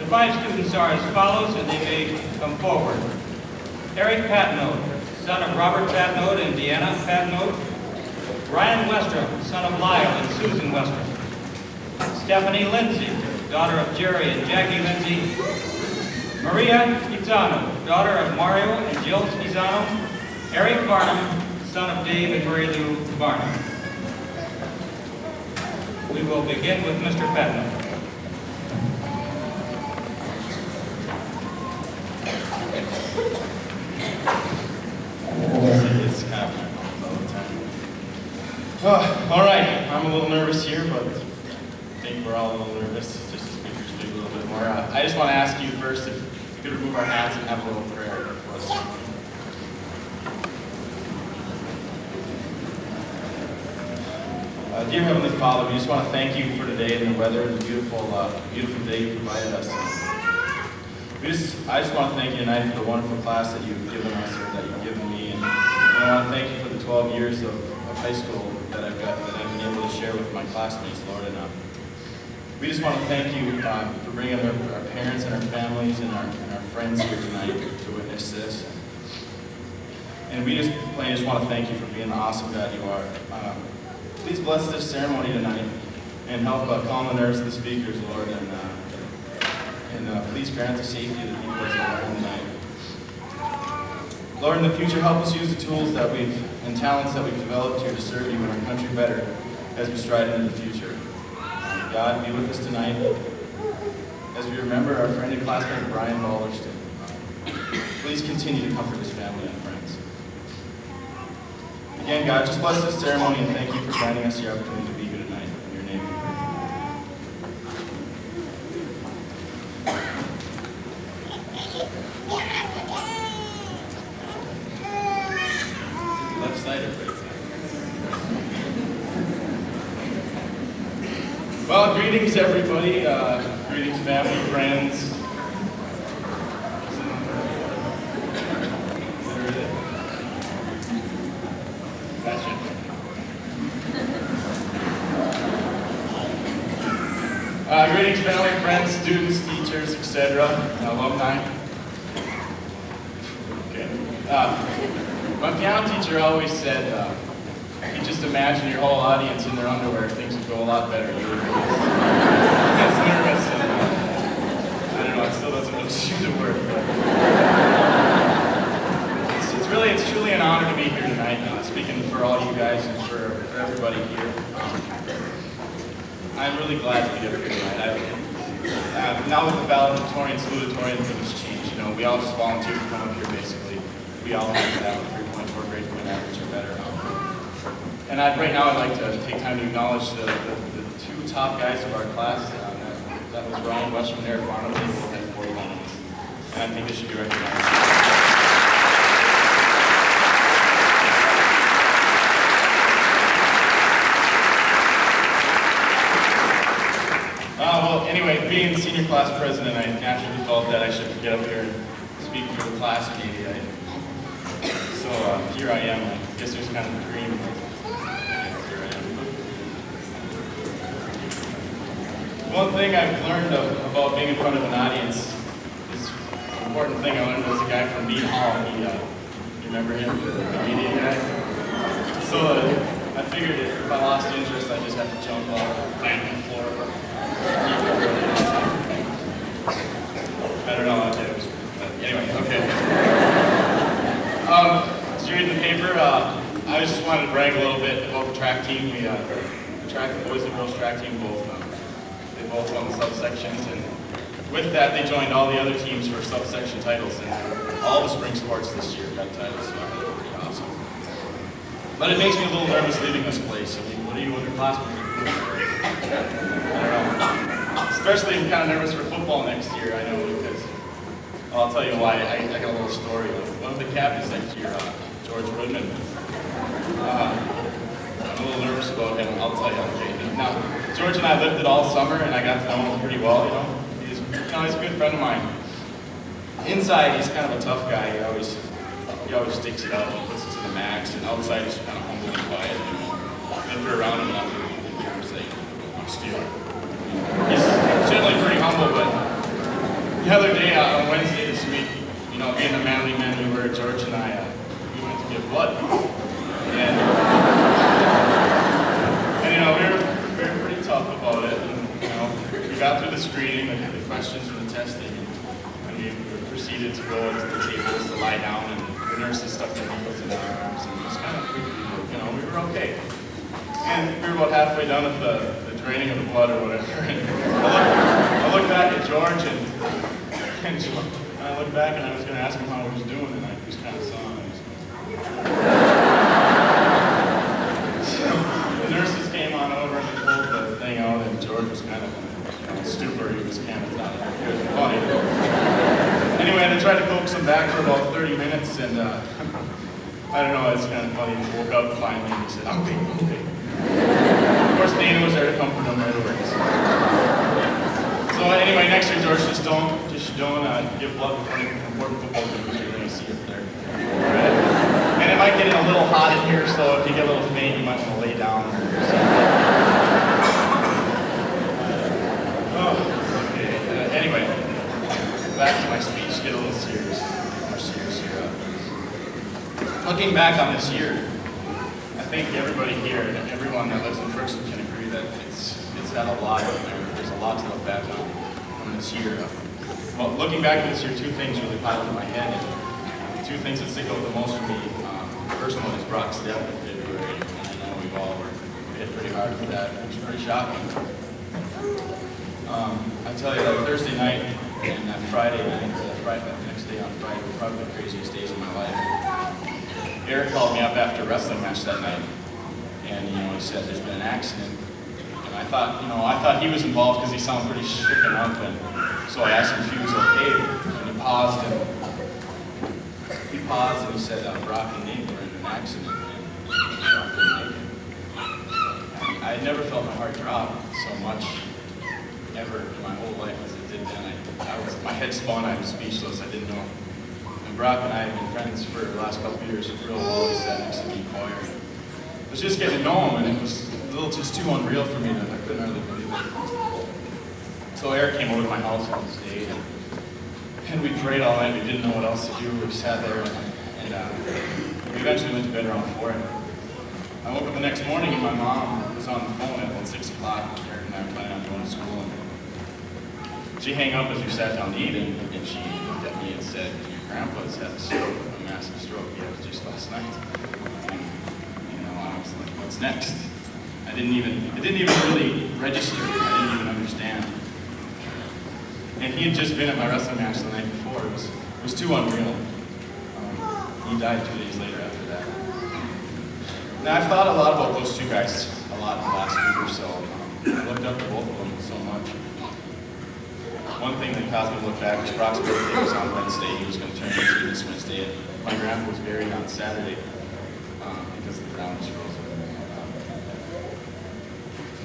The 5 students are as follows, and they may come forward. Eric Patenaude, son of Robert Patenaude and Deanna Patenaude. Ryan Westrom, son of Lyle and Susan Westrom. Stephanie Lindsay, daughter of Jerry and Jackie Lindsay. Maria Schizano, daughter of Mario and Jill Schizano. Eric Barnum, son of Dave and Mary Lou Barnum. We will begin with Mr. Patenaude. All right, I'm a little nervous here, but I think we're all a little nervous, just to speak a little bit more. I just want to ask you first if we could remove our hats and have a little prayer for us. Dear Heavenly Father, we just want to thank you for today and the weather and the beautiful day you provided us. I just want to thank you tonight for the wonderful class that you've given us, or that you've given me, and I want to thank you for the 12 years of high school that I've been able to share with my classmates, Lord. And we just want to thank you for bringing our parents and our families and our friends here tonight to witness this. And we just want to thank you for being the awesome God you are. Please bless this ceremony tonight and help calm the nerves of the speakers, Lord, and please grant the safety of the people as they are tonight. Lord, in the future, help us use the tools and talents that we've developed here to serve you and our country better as we stride into the future. God, be with us tonight as we remember our friend and classmate Brian Balderston. Please continue to comfort his family and friends. Again, God, just bless this ceremony and thank you for granting us the opportunity to be here tonight. In your name we pray. Left side or right side? Well, greetings everybody. Greetings family, friends. Greetings family, friends, students, teachers, etc., alumni. Okay. My piano teacher always said, you just imagine your whole audience in their underwear, things would go a lot better. You were nervous, and I don't know, it still doesn't really seem to work. But it's truly an honor to be here tonight, speaking for all you guys and for everybody here. I'm really glad to be here tonight. Now with the valedictorian, salutatorian, things change. We all just volunteer to come up here basically. We all have to have a 3.4 grade point average or better. And right now I'd like to take time to acknowledge the 2 top guys of our class. That was Ryan Westrom and Eric Barnum. They both had 41 wins. And I think they should be recognized. Well, anyway, being the senior class president, I naturally felt that I should get up here and speak for the class maybe. So here I am. I guess there's kind of a dream. Here I am. One thing I've learned about being in front of an audience is an important thing I learned was a guy from Bean Hall. You remember him, the media guy? So I figured if I lost interest, I just have to jump off, plant on the floor. I don't know how to do it, but anyway, okay. As you read in the paper, I just wanted to brag a little bit about the track team. The boys and girls track team they both won the subsections, and with that they joined all the other teams for subsection titles, and all the spring sports this year got titles, so I thought it was pretty awesome. But it makes me a little nervous leaving this place. I mean, what are you underclassmen? I don't know. Especially I'm kind of nervous for football next year, I know, because I'll tell you why. I got a little story. One of the captains next year, George Woodman, I'm a little nervous about him, I'll tell you. Okay. Now, George and I lived it all summer, and I got to know him pretty well, He's a good friend of mine. Inside, he's kind of a tough guy. He always sticks it out, puts it to the max, and outside he's kind of humble and quiet. If you're around him enough, you hear him say, "I'm stealing." He's generally pretty humble, but The other day, on Wednesday this week, you know, being the manly men we were, George and I, we went to give blood. And you know, we were pretty tough about it. And, you know, we got through the screening, the questions and the testing, and we proceeded to go into the tables to lie down, and the nurses stuck their needles in our arms, and it was kind of, you know, we were okay. And we were about halfway done with the draining of the blood or whatever. And I looked back at George, and I looked back and I was going to ask him how he was doing, and I just kind of saw him. So the nurses came on over and they pulled the thing out, and George was kind of in a stupor. He was kind of it was funny. Anyway, I tried to coax him back for about 30 minutes, and I don't know, it's kind of funny. He woke up finally and he said, "I'm okay, I'm okay." Of course, Dana was there to comfort him right away. So anyway, next year, George, just don't give blood before any important football games. You're going to see it there. Right? And it might get a little hot in here, so if you get a little faint, you might want to lay down. Oh, okay. Anyway, back to my speech. Get a little serious, more serious here. Looking back on this year, I think everybody here and everyone that lives in Crookston can agree that it's had a lot of there. There's a lot to look back on this year. Well, looking back at this year, two things really pile into my head. And two things that stick out the most for me. The first one is Brock's death in February. And I know we all were hit pretty hard with that. It was pretty shocking. I tell you, that Thursday night and that Friday night, the next day on Friday, were probably the craziest days of my life. Eric called me up after a wrestling match that night, and you know, he said there's been an accident. And I thought he was involved because he sounded pretty shaken up, and so I asked him if he was okay. And he paused and he said, "Brock and Nate were in an accident, and Brock didn't make it." I had never felt my heart drop so much ever in my whole life as it did then. My head spun. I was speechless. I didn't know. Brock and I have been friends for the last couple of years. Real well, he sat next to me in choir. I was just getting to know him, and it was a little just too unreal for me that I couldn't hardly believe it. So Eric came over to my house on this day, and we prayed all night. We didn't know what else to do. We sat there, and we eventually went to bed around 4. And I woke up the next morning, and my mom was on the phone at about 6 o'clock. Eric and I were planning on going to school, and she hung up as we sat down to eat, and she looked at me and said, "Grandpa's had a stroke, a massive stroke. He had it just last night." And, you know, I was like, "What's next?" It didn't even really register. I didn't even understand. And he had just been at my wrestling match the night before. It was too unreal. He died 2 days later after that. Now, I've thought a lot about those two guys a lot in the last week or so. I looked up to both of them so much. One thing that caused me to look back was Brock's birthday was on Wednesday. He was going to turn 18 this Wednesday, and my grandpa was buried on Saturday because the ground was frozen.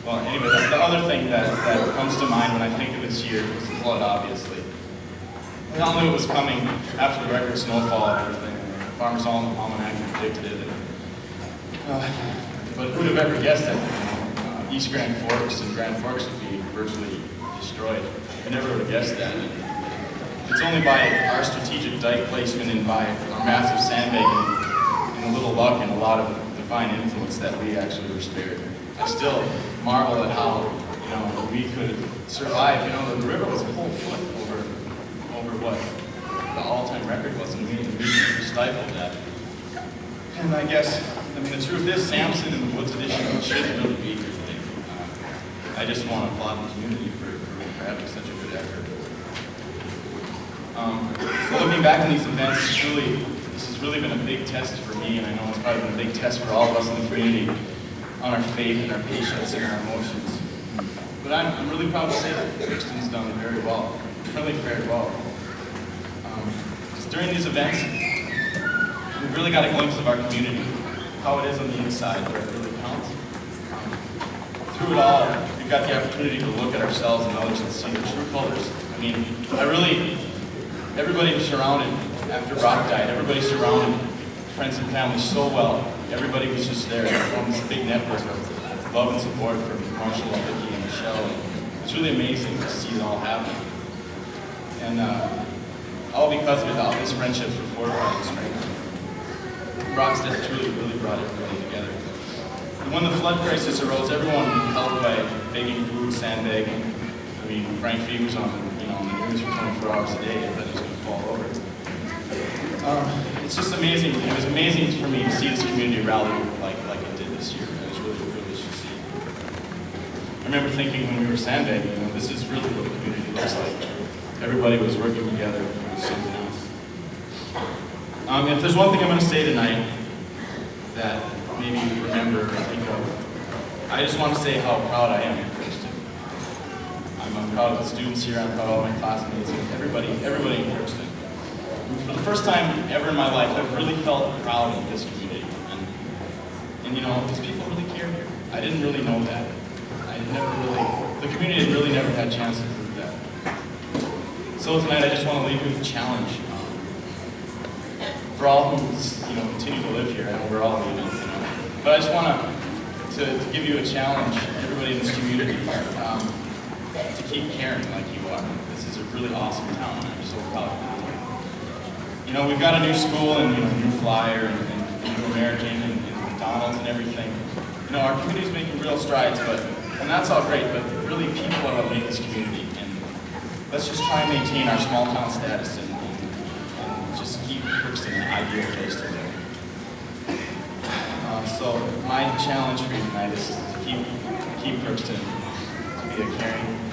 Well, anyway, the other thing that comes to mind when I think of this year was the flood, obviously. We all knew it was coming after the record snowfall and everything. Farmers Almanac predicted it. But who would have ever guessed that East Grand Forks and Grand Forks would be virtually destroyed? I never would have guessed that. It's only by our strategic dike placement and by our massive sandbagging and a little luck and a lot of divine influence that we actually were spared. I still marvel at how, you know, we could survive. You know, the river was a whole foot over what the all-time record was, and we stifled that. And I guess, I mean, the truth is, Samson and the Woods edition should really be here today. I just want to applaud the community for having such a good effort. So looking back on these events, this has really been a big test for me, and I know it's probably been a big test for all of us in the community on our faith and our patience and our emotions. But I'm really proud to say that Crookston's done very well, really fared well. Just during these events, we've really got a glimpse of our community, how it is on the inside, where it really counts. Through it all, we've got the opportunity to look at ourselves and others and see the true colors. I mean, everybody was surrounded after Brock died. Everybody surrounded friends and family so well. Everybody was just there. It formed this big network of love and support from Marshall, Vicky, and Michelle. And it's really amazing to see it all happen. And all because of it, all these friendships were fortified and strengthened. Rockstead truly really brought everybody together. And when the flood crisis arose, everyone helped by baking food, sandbagging. I mean, Frank Fee was on the news for 24 hours a day that it was going to fall over. It's just amazing. It was amazing for me to see this community rally like it did this year. It was really privileged to see. I remember thinking when we were sandbagging, this is really what the community looks like. Everybody was working together. It was something else. If there's one thing I'm going to say tonight that maybe you remember or think of, I just want to say how proud I am of Crookston. I'm proud of the students here. I'm proud of all my classmates and everybody in Crookston. For the first time ever in my life, I've really felt proud of this community. And these people really care here. I didn't really know that. The community had really never had a chance to prove that. So tonight, I just want to leave you with a challenge. For all who continue to live here, I know we're all leaving, but I just want to give you a challenge, everybody in this community, to keep caring like you are. This is a really awesome town, and I'm so proud of it. We've got a new school and new flyer and new American and McDonald's and everything. Our community's making real strides, and that's all great, but really people are what make this community. And let's just try and maintain our small town status and just keep Crookston an ideal place to live. So my challenge for you tonight is to keep Crookston to be a caring,